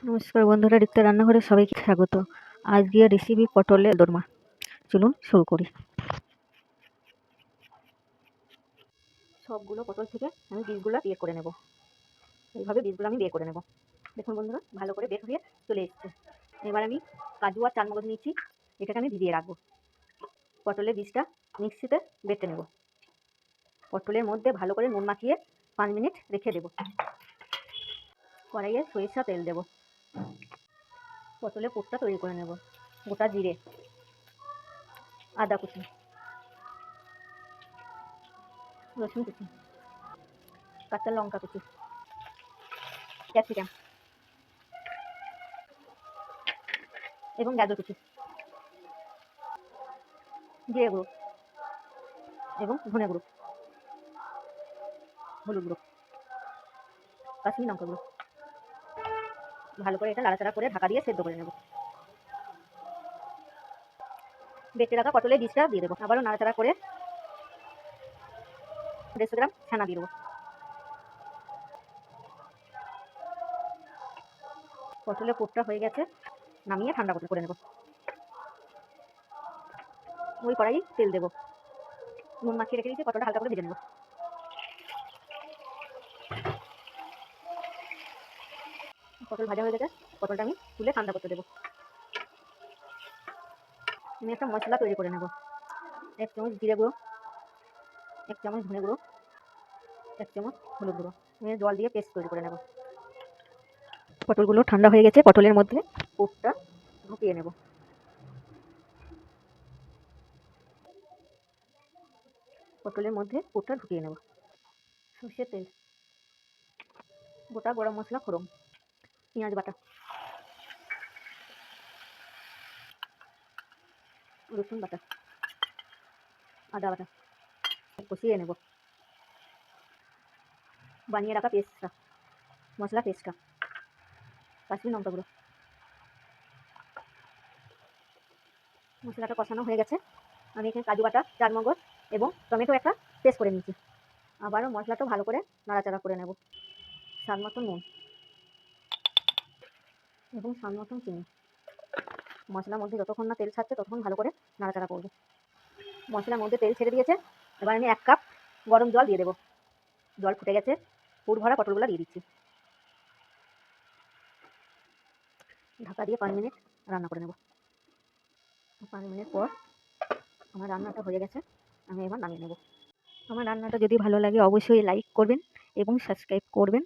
নমস্কার বন্ধুরা, রিক্তা রান্নাঘরে সবাইকে স্বাগত। আজকের রেসিপি পটলের দোরমা। চলুন শুরু করি। সবগুলো পটল থেকে আমি বীজগুলো বের করে নেব। এইভাবে বীজগুলো আমি বের করে নেব। দেখুন বন্ধুরা, ভালো করে বের হয়ে চলে এসছে। এবার আমি কাজু আর চারমগজ নিচ্ছি, এটাকে আমি ভিজিয়ে রাখবো। পটলের বীজটা মিক্সিতে বেটে নেব। পটলের মধ্যে ভালো করে নুন মাখিয়ে 5 মিনিট রেখে দেব। কড়াইয়ে সরিষা তেল দেব। পটলের পুরটা তৈরি করে নেব। গোটা জিরে, আদা কুচি, রসুন কুচি, কাঁচা লঙ্কা কুচি, ক্যাপসিকাম এবং গাজর কুচি, জিরে গুঁড়ো এবং ধনে গুঁড়ো, হলুদ গুঁড়ো, কাশ্মীরি লঙ্কা গুঁড়ো। ভালো করে এটা নাড়াচাড়া করে ঢাকা দিয়ে সেদ্ধ করে নেব। বেটে রাখা পটলের বীজটা দিয়ে দেবো। আবারও নাড়াচাড়া করে 150 গ্রাম ছানা দিয়ে দেবো। পটলের পুরটা হয়ে গেছে, নামিয়ে ঠান্ডা করে নেব। ওই কড়াই তেল দেবো। নুন মাখিয়ে রেখে দিয়েছি, পটলটা হালকা করে ভেজে নেব। পটল ভাজা হয়ে গেছে, পটলটা আমি তুলে ঠান্ডা করতে দেবো। আমি একটা মশলা তৈরি করে নেব। 1 চামচ জিরে গুঁড়ো, 1 চামচ ধনে গুঁড়ো, 1 চামচ হলুদ গুঁড়ো। আমি জল দিয়ে পেস্ট তৈরি করে নেব। পটলগুলো ঠান্ডা হয়ে গেছে, পটলের মধ্যে পুরটা ঢুকিয়ে নেব। পটলের মধ্যে পুরটা ঢুকিয়ে নেব। সর্ষের তেল, গোটা গরম মশলা ফোড়ন, পেঁয়াজ বাটা, রসুন বাটা, আদা বাটা কষিয়ে নেব। বানিয়ে রাখা পেস্টটা, মশলা পেস্টটা, কাশ্মীরি লঙ্কা গুঁড়ো। মশলাটা কষানো হয়ে গেছে, আমি এখানে কাজু বাটা, চারমগজ এবং টমেটো একটা পেস্ট করে নিচ্ছি। আবারও মশলাটা ভালো করে নাড়াচাড়া করে নেব। স্বাদ মতো নুন এবং স্বাদ মতন চিনি। মশলার মধ্যে যতক্ষণ না তেল ছাড়ছে ততক্ষণ ভালো করে নাড়াচাড়া করব। মশলার মধ্যে তেল ছেড়ে দিয়েছে, এবার আমি 1 কাপ গরম জল দিয়ে দেবো। জল ফুটে গেছে, পুর ভরা পটলগুলো দিয়ে দিচ্ছি। ঢাকা দিয়ে 5 মিনিট রান্না করে নেব। 5 মিনিট পর আমার রান্নাটা হয়ে গেছে, আমি এবার নামিয়ে নেব। আমার রান্নাটা যদি ভালো লাগে অবশ্যই লাইক করবেন এবং সাবস্ক্রাইব করবেন।